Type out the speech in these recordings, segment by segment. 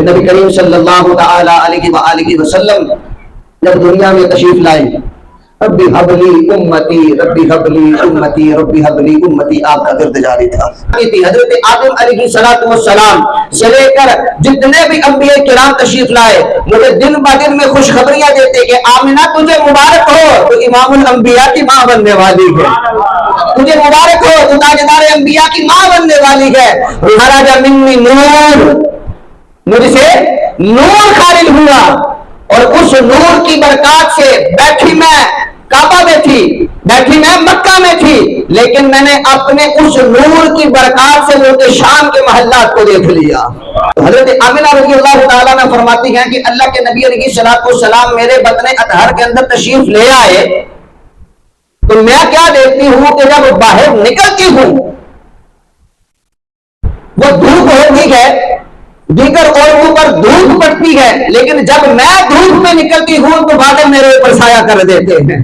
نبی کریم صلی اللہ تعالی علیہ وآلہ وسلم جب دنیا میں تشریف لائے، ربی حبلی امتی ربی حبلی امتی ربی حبلی امتی آپ کا ورد جاری تھا۔ حضرت آدم علیہ السلام سے لے کر جتنے بھی انبیاء کرام تشریف لائے، مجھے دن با دن میں خوشخبریاں دیتے کہ آمنہ تجھے مبارک ہو، تو امام الانبیاء کی ماں بننے والی ہے، تجھے مبارک ہو تو تاجدار انبیاء کی ماں بننے والی ہے۔ خرج منی نور، مجھ سے نور خارج ہوا، اور اس نور کی برکات سے بیٹھی میں کعبہ میں تھی، بیٹھی میں مکہ میں تھی، لیکن میں نے اپنے اس نور کی برکات سے ملک شام کے محلات کو دیکھ لیا۔ حضرت آمنہ رضی اللہ تعالیٰ نے فرماتی ہیں کہ اللہ کے نبی علیہ السلام میرے بطن اطہر کے اندر تشریف لے آئے تو میں کیا دیکھتی ہوں کہ جب باہر نکلتی ہوں وہ دھوپ ہوتی ہے، دیگر عورتوں پر دھوپ پڑتی ہے، لیکن جب میں دھوپ میں نکلتی ہوں تو بادل میرے اوپر سایہ کر دیتے ہیں۔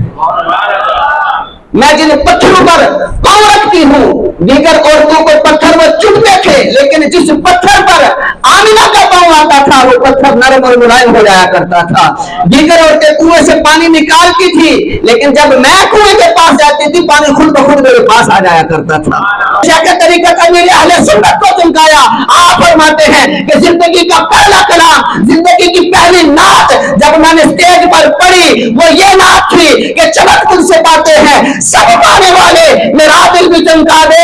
میں جن پتھروں پر پاؤں رکھتی ہوں، دیگر عورتوں کو پتھر وہ چبھتے تھے، لیکن جس پتھر پر آمنہ کا پاؤں آتا تھا وہ پتھر نرم اور ملائم ہو جایا کرتا تھا۔ دیگر عورتیں کنویں سے پانی نکالتی تھی، لیکن جب میں کنویں کے پاس جاتی تھی پانی خود بخود میرے پاس آ جایا کرتا تھا۔ شیخ طریقت امیر اہل سنت کو چمکایا۔ آپ فرماتے ہیں کہ زندگی کا پہلا کلام، زندگی کی پہلی نعت جب میں نے اسٹیج پر پڑھی وہ یہ نعت تھی کہ چمک تم سے پاتے ہیں سب پانے والے، میرا دل بھی چمکا دے،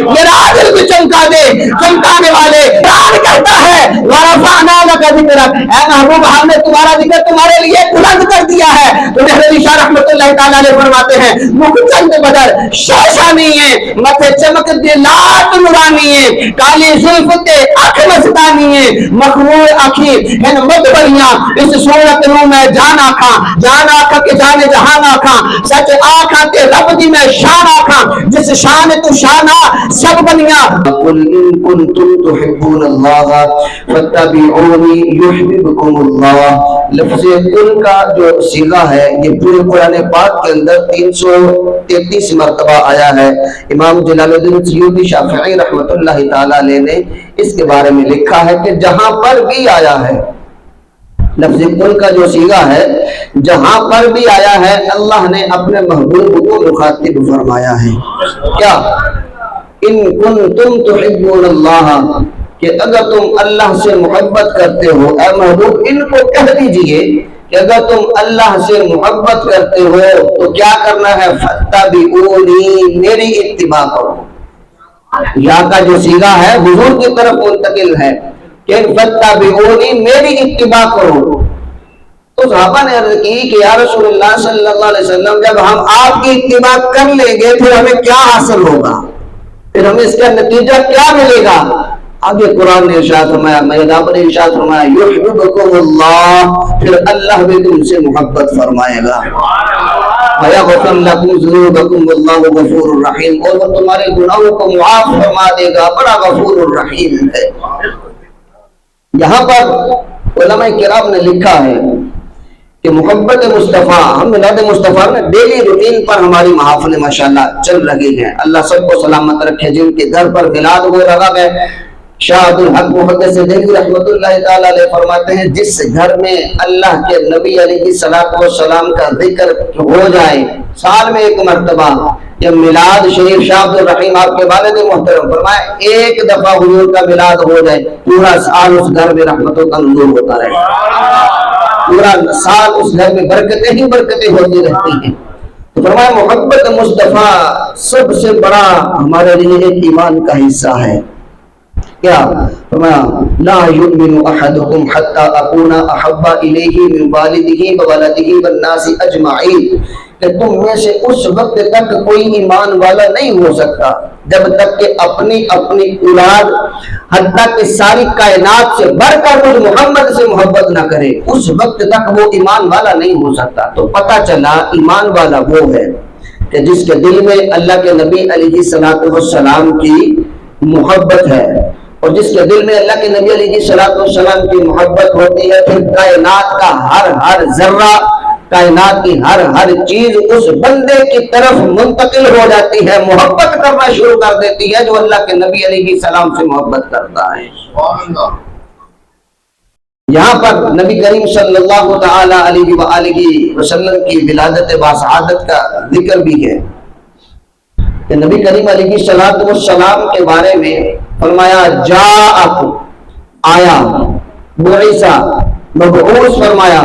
میرا دل بھی چمکا دے، چمکانے والے اعلان کرتا ہے ورفعنا لک ذکرک، اے محبوب ہم نے تمہارا ذکر تمہارے لیے بلند کر دیا ہے۔ تو حضرت شاہ رحمۃ اللہ تعالیٰ علیہ فرماتے ہیں مکھ چند بدر شاشانی ہے، متھے چمک دلات نورانی ہے، کالی زلف تے اکھ مستانی ہے، مخمور اکھی ان مدبریاں، اس صورت نو میں جان آکھاں، جان آکھاں کہ جان جہان آکھاں، سچ آکھاں کہ رب دی میں شان آکھاں، جس شان تو شانہ سب بنیاں۔ قل ان کنتم تحبون اللہ فاتبعونی یحببکم اللہ۔ لفظ قل کا جو صیغہ ہے یہ پورے قرآن پاک کے اندر 333 مرتبہ آیا ہے۔ امام جلال الدین سیوطی شافعی رحمۃ اللہ تعالیٰ علیہ نے اس کے بارے میں لکھا ہے کہ جہاں پر بھی آیا ہے لفظ قل کا جو صیغہ ہے، جہاں پر بھی آیا ہے اللہ نے اپنے محبوب کو مخاطب فرمایا ہے۔ کیا؟ ان کنتم تحبون اللہ، کہ اگر تم اللہ سے محبت کرتے ہو، اے محبوب ان کو کہہ دیجئے کہ اگر تم اللہ سے محبت کرتے ہو تو کیا کرنا ہے؟ فاتبعونی، میری اتباع کرو۔ یا کا جو صیغہ ہے حضور کی طرف منتقل ہے کہ فاتبعونی، میری اتباع کرو۔ تو صحابہ نے عرض کی کہ یا رسول اللہ صلی اللہ علیہ وسلم جب ہم آپ کی اتباع کر لیں گے پھر ہمیں کیا حاصل ہوگا، پھر ہمیں اس کا نتیجہ کیا ملے گا؟ آگے قرآن نے ارشاد فرمایا، میدان پر ارشاد فرمایا یحببکم اللہ، پھر اللہ بھی تم سے محبت فرمائے گا۔ وَيَغْفِرْ لَكُمْ ذُنُوبَكُمْ وَاللَّهُ غَفُورٌ رَحِيمٌ، اور وہ تمہارے گناہوں کو معاف فرما دے گا، بڑا غفور الرحیم ہے۔ یہاں پر علماء کرام نے لکھا ہے کہ محبت مصطفیٰ، ہم میلاد مصطفیٰ میں ڈیلی روٹین پر ہماری محافلیں ماشاءاللہ چل رہی ہیں، اللہ سب کو سلامت رکھے۔ جن کے گھر پر میلاد ہو رہا ہے، شاہ عبد الحق محدث دہلوی رحمۃ اللہ تعالیٰ علیہ فرماتے ہیں جس گھر میں اللہ کے نبی علیہ السلام کا ذکر ہو جائے سال میں ایک مرتبہ، جب میلاد شریف، شاہ عبد الرحیم آپ کے والد محترم فرمائے ایک دفعہ حضور کا میلاد ہو جائے پورا سال اس گھر میں رحمتوں کا نزول ہوتا رہے، پورا سال اس گھر میں برکتیں ہی برکتیں ہوتی رہتی ہیں۔ تو فرمایا محبت مصطفیٰ سب سے بڑا ہمارے لیے ایک ایمان کا حصہ ہے۔ کیا فرمایا لا یؤمن احدکم حتی اکون احب الیہ من والدہ وولدہ والناس اجمعین، کہ تم میں سے اس وقت تک کوئی ایمان والا نہیں ہو سکتا جب تک کہ اپنی اولاد حتیٰ کہ ساری کائنات سے بڑھ کر مجھ محمد سے محبت نہ کرے، اس وقت تک وہ ایمان والا نہیں ہو سکتا۔ تو پتہ چلا ایمان والا وہ ہے کہ جس کے دل میں اللہ کے نبی علیہ السلام کی محبت ہے، اور جس کے دل میں اللہ کے نبی علیہ السلام کی محبت ہوتی ہے پھر کائنات کا ہر ذرہ، کائنات کی ہر چیز اس بندے کی طرف منتقل ہو جاتی ہے، محبت کرنا شروع کر دیتی ہے جو اللہ کے نبی علیہ السلام سے محبت کرتا ہے۔ یہاں پر نبی کریم صلی اللہ تعالی علیہ وآلہ وسلم کی ولادت باسعادت کا ذکر بھی ہے کہ نبی کریم علیہ السلام کے بارے میں فرمایا جاءکم، آیا، بعثا، مبعوث فرمایا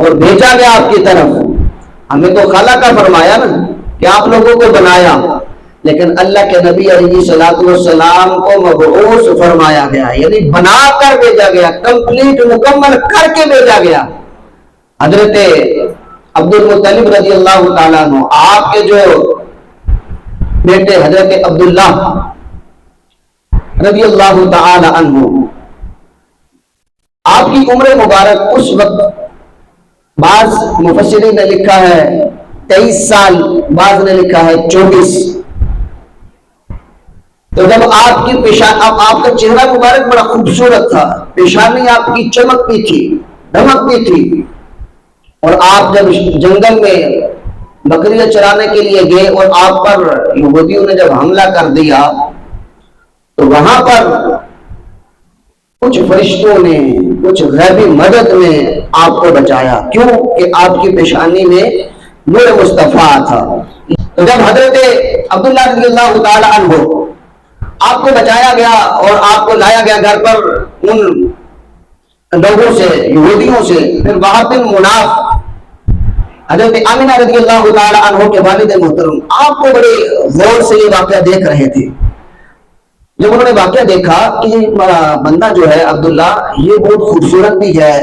اور بھیجا گیا آپ کی طرف. ہمیں تو خلق کا فرمایا نا کہ آپ لوگوں کو بنایا، لیکن اللہ کے نبی علیہ السلام کو مبعوث فرمایا گیا، یعنی بنا کر بھیجا گیا، کمپلیٹ مکمل کر کے بھیجا گیا. حضرت عبد المطلب رضی اللہ تعالیٰ عنہ، آپ کے جو بیٹے حضرت عبداللہ رضی اللہ تعالی عنہ، آپ کی عمر مبارک اس وقت بعض مفسرین نے لکھا ہے 23 سال، بعض نے لکھا ہے 24. تو جب آپ کی پیشانی، آپ کا چہرہ مبارک بڑا خوبصورت تھا، پیشانی آپ کی چمکتی تھی، دھمکتی تھی، اور آپ جب جنگل میں بکریاں چرانے کے لیے گئے اور آپ پر یہودیوں نے جب حملہ کر دیا تو وہاں پر کچھ فرشتوں نے، کچھ غیبی مدد نے آپ کو بچایا. کیوں کہ آپ کی پیشانی میں نور مصطفیٰ تھا. تو جب حضرت عبداللہ رضی اللہ تعالی عنہ آپ کو بچایا گیا اور آپ کو لایا گیا گھر پر ان لوگوں سے، یہودیوں سے، پھر وہاں بن مناف حضرت آمنہ رضی اللہ تعالی عنہ کے والد محترم آپ کو بڑے غور سے یہ واقعہ دیکھ رہے تھے. جب انہوں نے واقعہ دیکھا کہ یہ بندہ جو ہے عبداللہ، یہ بہت خوبصورت بھی ہے،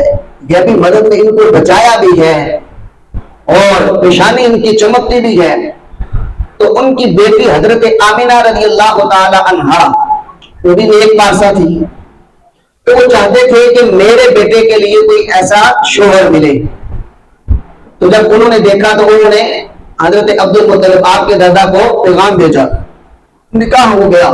غیبی مدد نے ان کو بچایا بھی ہے اور پیشانی ان کی چمکتی بھی ہے، تو ان کی بیٹی حضرت آمنہ رضی اللہ تعالی عنہا وہ بھی ایک پارسا تھی. تو وہ چاہتے تھے کہ میرے بیٹے کے لیے کوئی ایسا شوہر ملے. تو جب انہوں نے دیکھا تو انہوں نے حضرت عبد المطلب آپ کے دادا کو پیغام بھیجا. نکاح ہو گیا.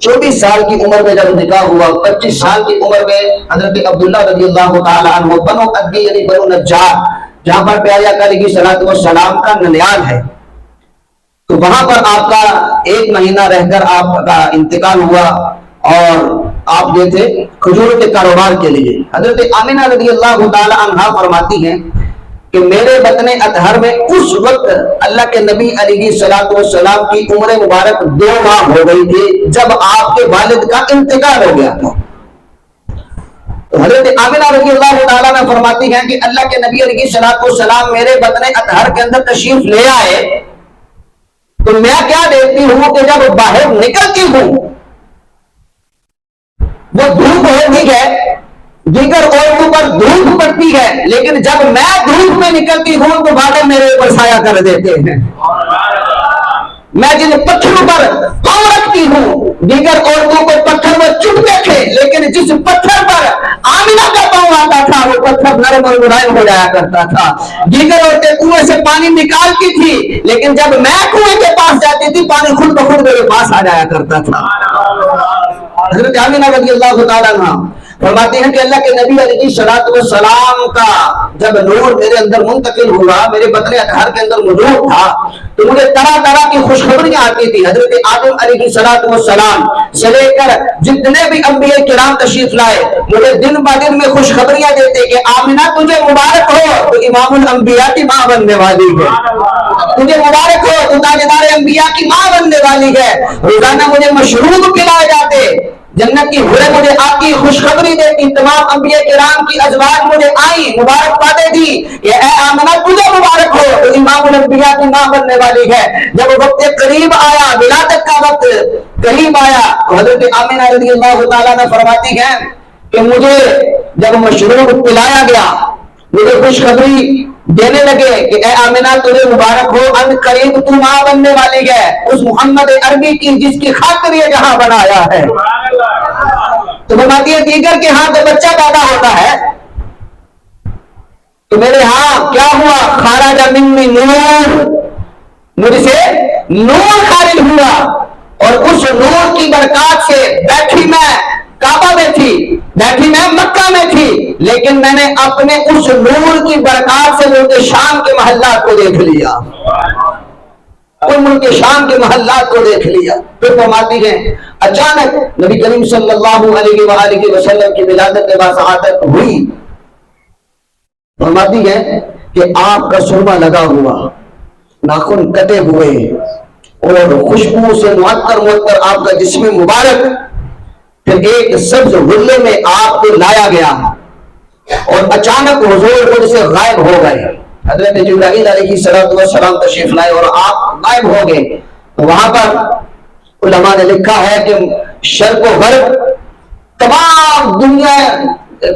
24 سال کی عمر میں جب نکاح ہوا، 25 سال کی عمر میں حضرت عبداللہ رضی اللہ تعالی عنہ بنو ادی یعنی بنو نجار، جہاں پر پیارے آقا علیہ السلام کا ننیال ہے، تو وہاں پر آپ کا 1 مہینہ رہ کر آپ کا انتقال ہوا اور آپ گئے تھے کھجور کے کاروبار کے لیے. حضرت آمنہ رضی اللہ تعالی عنہا فرماتی ہیں کہ میرے وطن اطہر میں اس وقت اللہ کے نبی علیہ السلام کی عمر مبارک 2 ماہ ہو گئی تھی جب آپ کے والد کا انتقال ہو گیا تھا. تو حضرت آمنہ رضی اللہ تعالیٰ نے فرماتی ہیں کہ اللہ کے نبی علیہ السلام میرے وطن اطہر کے اندر تشریف لے آئے تو میں کیا دیکھتی ہوں کہ جب باہر نکلتی ہوں وہ دھوپ ہے، ٹھیک ہے، دیگر عورتوں پر دھوپ پڑتی ہے، لیکن جب میں دھوپ میں نکلتی ہوں تو بادل میرے اوپر سایہ کر دیتے ہیں. میں جن پتھروں پر پاؤں رکھتی ہوں دیگر عورتوں کو پتھر وہ چبھتے تھے، لیکن جس پتھر پر آمنہ کا پاؤں آتا تھا وہ پتھر نرم اور ملائم ہو جایا کرتا تھا. دیگر عورتیں کنویں سے پانی نکالتی تھی، لیکن جب میں کنویں کے پاس جاتی تھی پانی خود بخود میرے پاس آ جایا کرتا تھا. حضرت آمنہ رضی اللہ تعالیٰ عنہ فرماتے ہیں کہ اللہ کے نبی علیہ السلام کا جب نور میرے اندر منتقل ہوا، میرے بطن اطہر کے اندر موجود تھا، تو مجھے طرح طرح کی خوشخبریاں آتی تھی. حضرت آدم علیہ السلام سے لے کر جتنے بھی انبیاء کرام تشریف لائے مجھے دن با دن میں خوشخبریاں دیتے کہ آمنہ تجھے مبارک ہو، تو امام الانبیاء کی ماں بننے والی ہے. تجھے مبارک ہو، تو تاجدار انبیاء کی ماں بننے والی ہے. روزانہ مجھے مشروب پلائے جاتے، جنت کی حوریں مجھے آپ کی خوشخبری دیتی، تمام انبیاء کرام کی ازواج مجھے آئی مبارک باتیں دی کہ اے آمنہ تجھے مبارک ہو، تو امام الانبیاء کی ماں بننے والی ہے. جب وقت قریب آیا، ولادت کا وقت قریب آیا، تو حضرت آمنہ رضی اللہ تعالیٰ نے فرماتی ہیں کہ مجھے جب مشروب پلایا گیا مجھے خوشخبری دینے لگے کہ اے آمنہ تجھے مبارک ہو، ان قریب تو ماں بننے والی ہے اس محمد عربی کی جس کی خاطر یہ جہاں بنایا ہے. تو فرماتی ہے دیگر کے ہاں تو بچہ پیدا ہوتا ہے، تو میرے ہاں کیا ہوا؟ خارج منی نور، مجھ سے نور خارج ہوا، اور اس نور کی برکات سے بیٹھی میں کعبہ میں تھی، بیٹھی میں مکہ میں تھی، لیکن میں نے اپنے اس نور کی برکات سے ملک شام کے محلات کو دیکھ لیا. کوئی ملک شام کے محلات کو دیکھ لیا. پھر فرماتی ہیں اچانک نبی کریم صلی اللہ علیہ وآلہ وسلم کی ولادت کے بعد سعادت ہوئی. فرماتی ہیں کہ آپ کا سرما لگا ہوا، ناخن کٹے ہوئے اور خوشبو سے معطر آپ کا جسم مبارک. پھر ایک سبز غلے میں آپ کو لایا گیا اور اچانک حضور خود سے غائب ہو گئے. حضرت جبرائیل علیہ السلام تشریف لائے اور آپ غائب ہو گئے. وہاں پر علماء نے لکھا ہے کہ شرق و غرب تمام دنیا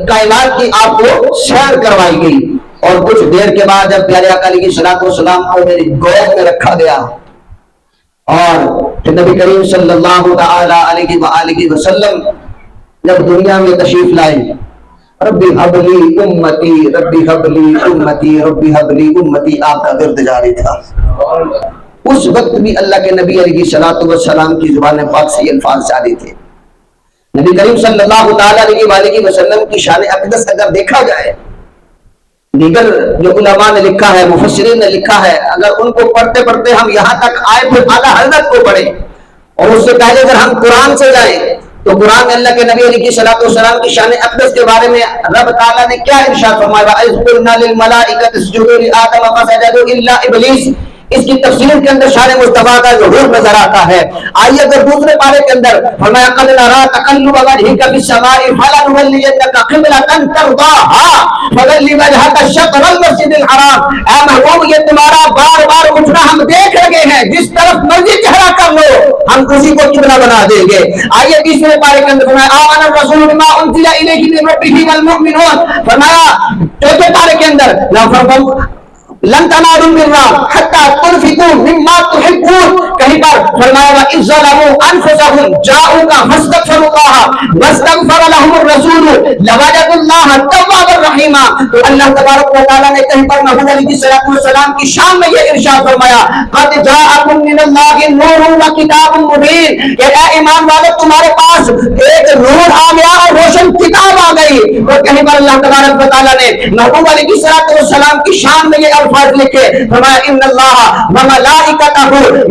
کائنات کی آپ کو سیر کروائی گئی اور کچھ دیر کے بعد جب پیارے آقا علیہ السلام کو میری گود میں رکھا گیا اور پھر نبی کریم صلی اللہ تعالی علیہ وآلہ وسلم جب دنیا میں تشریف لائے، ربی حبلی امتی ربی حبلی امتی ربی حبلی امتی آپ کا ورد جاری تھا. اس وقت بھی اللہ کے نبی علیہ السلام کی زبان پاک سے یہ الفاظ جاری تھے. نبی کریم صلی اللہ تعالی علیہ وآلہ وسلم کی شان اقدس اگر دیکھا جائے، دیگر جو علماء نے لکھا ہے، مفسرین نے لکھا ہے، اگر ان کو پڑھتے پڑھتے ہم یہاں تک آئے پھر اعلیٰ حضرت کو پڑھیں اور اس سے پہلے اگر ہم قرآن سے جائیں تو قرآن میں اللہ کے نبی علیہ السلام کی شان اقدس کے بارے میں رب تعالیٰ نے کیا ارشاد فرمایا؟ وَإِذْ قُلْنَا لِلْمَلَائِكَةِ اسْجُدُوا لِآدَمَ فَسَجَدُوا إِلَّا إِبْلِيسَ. اس کی تفسیر کے اندر شان مصطفیٰ کا ظہور نظر آتا ہے. آئیے اگر دوسرے پارے کے اندر فرمایا قَدْ نَرَىٰ تَقَلُّبَ وَجْهِكَ فِي السَّمَاءِ فَلَنُوَلِّيَنَّكَ قِبْلَةً تَرْضَاهَا فَوَلِّ وَجْهَكَ شَطْرَ الْمَسْجِدِ الْحَرَامِ. اے محبوب یہ تمہارا بار بار اٹھنا ہم دیکھ رہے ہیں، جس طرف مرضی چہرہ کر لو ہم اسی کو قبلہ بنا دیں گے. آئیے تیسرے پارے کے اندر فرمایا آمن الرسول بما انزل الیہ من ربہ والمؤمنون. فرمایا چوتھے پارے کے اندر لن تنالوا البر حتى تنفقوا مما تحبون. کہیں پر فرمایا وَإِذْ ظَلَمُوا أَنفُسَهُمْ جَاءُوكَ فَاسْتَغْفَرُوا اللَّهَ وَاسْتَغْفَرَ لَهُمُ الرَّسُولُ لَوَجَدُوا اللَّهَ تَوَّابًا رَحِيمًا. تو اللہ تبارک و تعالیٰ نے کہیں پر محمد علیہ السلام کی شان میں یہ ارشاد فرمایا قَدْ جَاءَكُم مِّنَ اللَّهِ نُورٌ وَكِتَابٌ مُّبِينٌ. کہ اے ایمان والو تمہارے پاس ایک نور آ گیا اور روشن کتاب آ گئی. اور کہیں پر اللہ تبارک و تعالیٰ نے محمد علیہ السلام کی شان میں یہ الفاظ لکھے فرمایا ان اللہ وملائکتہ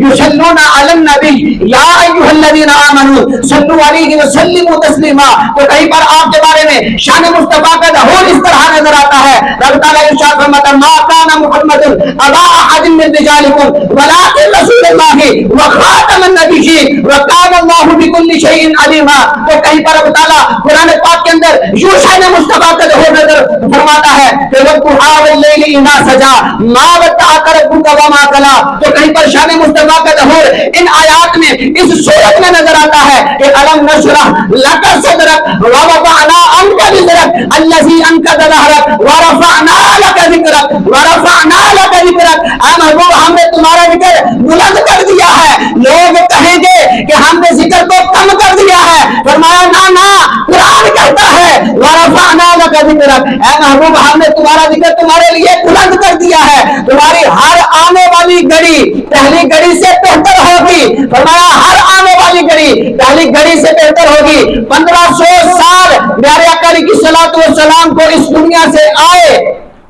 یصلون علی النبی یا ایھا الذین آمنوا صلوا علیہ وسلموا تسلیما. تو کہیں پر آپ کے بارے میں شان مصطفیٰ کا ظہور اس طرح نظر آتا ہے. رب تعالیٰ ارشاد فرماتا ما کان محمد ابا احد من رجالکم ولکن رسول اللہ وخاتم النبیین وکان اللہ بکل شیء علیما. تو کہیں پر رب تعالیٰ قرآن پاک کے اندر یوں شان مصطفیٰ کا ظہور نظر فرماتا ہے کہ وَالضُّحَىٰ وَاللَّيْلِ إِذَا سَجَىٰ مَا وَدَّعَكَ رَبُّكَ وَمَا قَلَىٰ. تو کہیں پر شان مصطفیٰ کا ظہور ان آیات میں اس صورت میں نظر آتا ہے کہ أَلَمْ نَشْرَحْ لَكَ صَدْرَكَ وَوَضَعْنَا عَنكَ وِزْرَكَ الَّذِي أَنقَضَ ظَهْرَكَ وَرَفَعْنَا لَكَ ذِكْرَكَ وَرَفَعْنَا لَكَ ذِكْرَكَ. اے محبوب ہم نے تمہارا ذکر بلند کر دیا ہے. لوگ کہیں گے کہ ہم نے ذکر کو کم کر دیا ہے. فرمایا نہ قرآن کہتا ہے وَرَفَعْنَا لَكَ ذِكْرَكَ. اے محبوب ہم نے تمہارا ذکر تمہارے لیے بلند کر دیا ہے. تمہاری ہر آنے والی گھڑی پہلی گھڑی سے بہتر ہوگی. فرمایا ہر آنے والی گھڑی پہلی گھڑی سے بہتر ہوگی. 1500 سال پیارے آقا علیہ الصلوۃ والسلام کو اس دنیا سے آئے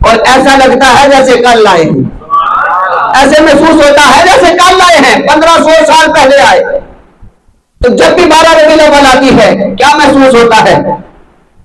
اور ایسا لگتا ہے جیسے کل آئے ہیں. ایسے محسوس ہوتا ہے جیسے کل آئے ہیں. 1500 سال پہلے آئے. تو جب بھی 12 ربیع الاول آتی ہے کیا محسوس ہوتا ہے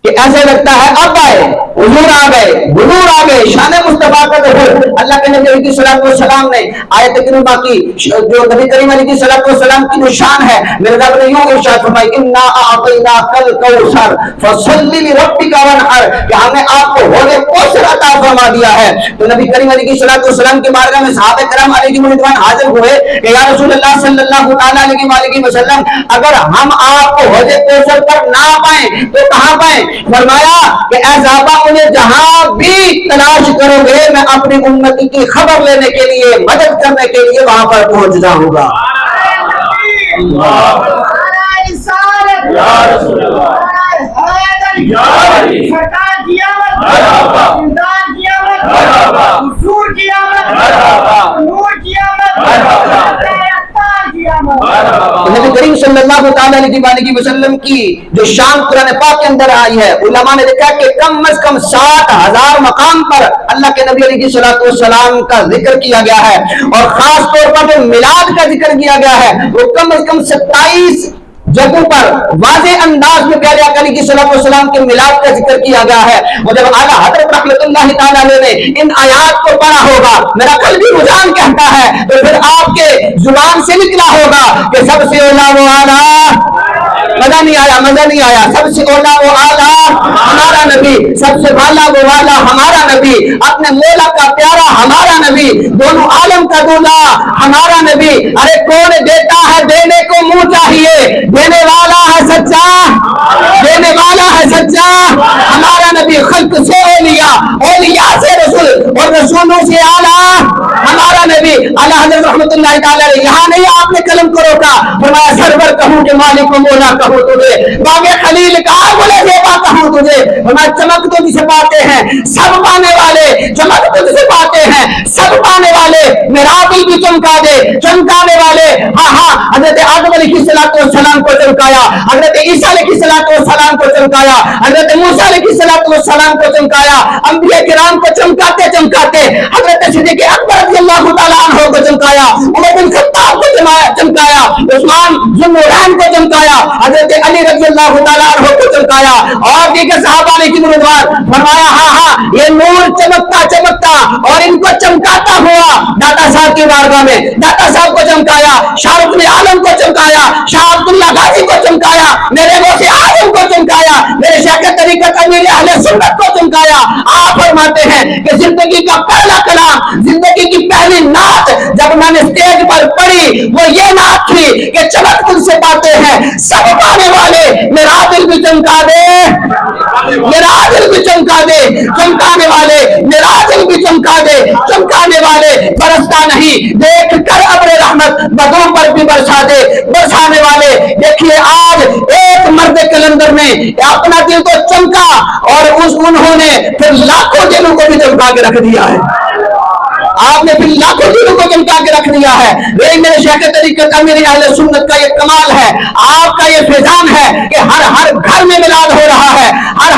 کہ ایسے لگتا ہے اب آئے حضور آ گئے حضور آ گئے. شان مصطفیٰ کا ظہور اللہ کے نبی علیہ السلام نے آیت کریمہ کی جو نبی کریم علیہ السلام کی جو شان ہے میرے رب نے یوں ارشاد فرمائی انا اعطیناک الکوثر فصل لربک وانحر کہ ہم نے آپ کو حوض کوثر عطا فرما دیا ہے. تو نبی کریم علیہ السلام کے بارگاہ میں صحابہ کرام علیہم رضوان حاضر ہوئے کہ یا رسول اللہ صلی اللہ تعالی علیہ وسلم اگر ہم آپ کو حوض کوثر پر نہ پائیں تو کہاں پائیں؟ فرمایا کہ اے صحابہ انہیں جہاں بھی تلاش کرو گے میں اپنی امتی کی خبر لینے کے لیے مدد کرنے کے لیے وہاں پر پہنچ جاؤں گا. نبی کریم صلی اللہ تعالی علیہ وسلم کی جو شان قرآن پاک کے اندر آئی ہے، علماء نے دیکھا کہ کم از کم 60,000 مقام پر اللہ کے نبی علیہ السلام کا ذکر کیا گیا ہے، اور خاص طور پر جو میلاد کا ذکر کیا گیا ہے وہ کم از کم 27 جگہوں پر واضح انداز میں پیارے آقا علیہ السلام کے میلاد کا ذکر کیا گیا ہے۔ اور جب اعلیٰ حضرت رحمت اللہ تعالیٰ علیہ نے ان آیات کو پڑھا ہوگا، میرا قلبی رجحان کہتا ہے تو پھر آپ کے زبان سے نکلا ہوگا کہ سب سے اولا و اعلیٰ، مزہ نہیں آیا، سب سے اولا و اعلیٰ ہمارا نبی، سب سے والا و والا ہمارا نبی، اپنے مولا کا پیارا ہمارا نبی، دونوں عالم کا دولا ہمارا نبی۔ ارے کون دیتا ہے، دینے کو منہ چاہیے، دینے والا ہے سچا، دینے والا ہے سچا ہمارا نبی۔ خلق سے اولیاء، اولیاء سے رسول، اور رسولوں سے اعلیٰ ہمارا نبی۔ اعلیٰ حضرت رحمت اللہ تعالی علیہ یہاں نہیں آپ نے قلم کو روکا، فرمایا سرور کہوں کہ مالک و مولا کہوں تجھے، باغ خلیل کہا بولے زیبا کہوں تجھے، فرمایا چمک تو جسے پاتے ہیں سب پانے والے، چمک تو جسے پاتے ہیں سب پانے والے، میرا دل بھی چمکا دے چمکانے والے۔ ہاں ہاں، حضرت آدم علیہ السلام کو چمکایا، حضرت عیسیٰ علیہ السلام کو چمکایا، حضرت موسیٰ علیہ السلام کو چمکایا، انبیاء کرام کو چمکاتے چمکاتے حضرت صدیق اکبر رضی اللہ تعالیٰ عنہ کو چمکایا، عمر بن خطاب کو چمکایا، عثمان ذو النورین کو چمکایا، حضرت علی رضی اللہ تعالیٰ عنہ کو چمکایا، اور دیگر صحابہ علیہ رضوان۔ فرمایا ہاں ہاں یہ نور چمکتا چمکتا اور ان کو چمکاتا ہوا داتا صاحب کی بارگاہ میں، داتا صاحب کو چمکایا، شاہ رخ عالم کو چمکایا، شاہ عبداللہ غازی کو چمکایا، میرے غوث اعظم کو چمکایا، میرے شیخ طریقت امیر اہل سنت کو چمکایا۔ آپ فرماتے ہیں کہ زندگی کا پہلا کلام، زندگی کی پہلی نعت جب میں نے اسٹیج پر پڑھی وہ یہ نعت تھی کہ چمک تم سے پاتے ہیں سب پانے والے، میرا دل بھی چمکا دے، میرا دل بھی چمکا دے، چمکانے والے، میرا دل بھی چمکا دے، چمکانے والے، برستا نہیں دیکھ کر ابر رحمت بدوں پر بھی برسا دے، برسانے والے۔ دیکھیے آج ایک مرد کلندر نے اپنا دل تو چمکا اور انہوں نے پھر لاکھوں دلوں کو بھی چمکا کے رکھ دیا ہے، آپ نے پھر لاکھوں دلوں کو چمکا کے رکھ دیا ہے۔ لیکن میرے شیخ طریقت امیر اہل سنت کا یہ کمال ہے، آپ کا یہ فیضان ہے کہ ہر گھر میں میلاد ہو رہا ہے،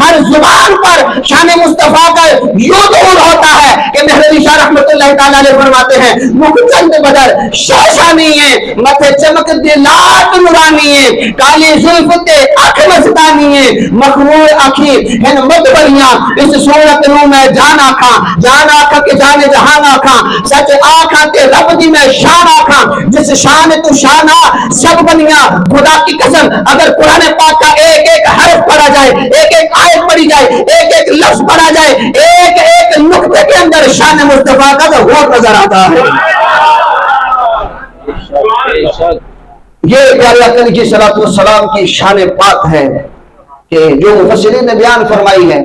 ہر زبان پر شان مصطفیٰ کا یوں ظہور ہوتا ہے کہ مہدوی شاہ رحمت اللہ تعالیٰ علیہ فرماتے ہیں مکھ چند بدر شاشانی ہے، متھے چمک دلات نورانی ہے، کالی زلف تے اکھ مستانی ہے، مخمور اکھی ہن مدبریاں، اس صورت نو میں جان آکھاں کہ جان جہان آکھاں، سچ آکھاں تے رب دی میں شان آکھاں، جس شان تو شانہ سب بنیاں۔ خدا کی قسم اگر قرآن پاک کا ایک ایک حرف پڑھا جائے، ایک ایک آیت پڑھی جائے، ایک ایک لفظ پڑھا جائے، ایک ایک نقطے کے اندر شان مصطفیٰ کا ظہور نظر آتا ہے۔ یہ پیارے آقا علیہ السلام کی شان پاک ہے کہ جو مفسرین نے بیان فرمائی ہے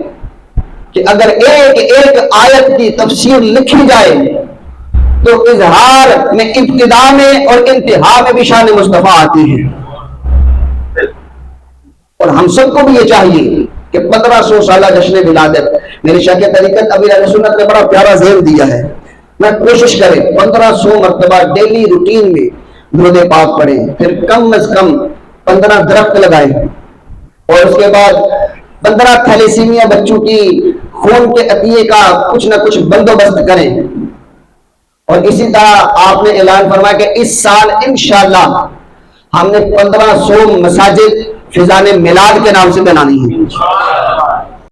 کہ اگر ایک ایک آیت کی تفسیر لکھی جائے تو اظہار میں ابتدا میں اور انتہا میں بھی شان مصطفیٰ آتی ہے۔ اور ہم سب کو بھی یہ چاہیے کہ 1500 سالہ جشن ولادت میری شیخ طریقت امیر اہل سنت نے بڑا پیارا ذیل دیا ہے، میں کوشش کریں 1500 مرتبہ ڈیلی روٹین میں درود پاک پڑھیں، پھر کم از کم 15 درخت لگائیں، اور اس کے بعد 15 تھیلیسیمیا بچوں کی خون کے عطیے کا کچھ نہ کچھ بندوبست کریں۔ اور اسی طرح آپ نے اعلان فرمایا کہ اس سال انشاءاللہ ہم نے 1500 مساجد فضان میلاد کے نام سے بنانی ہے۔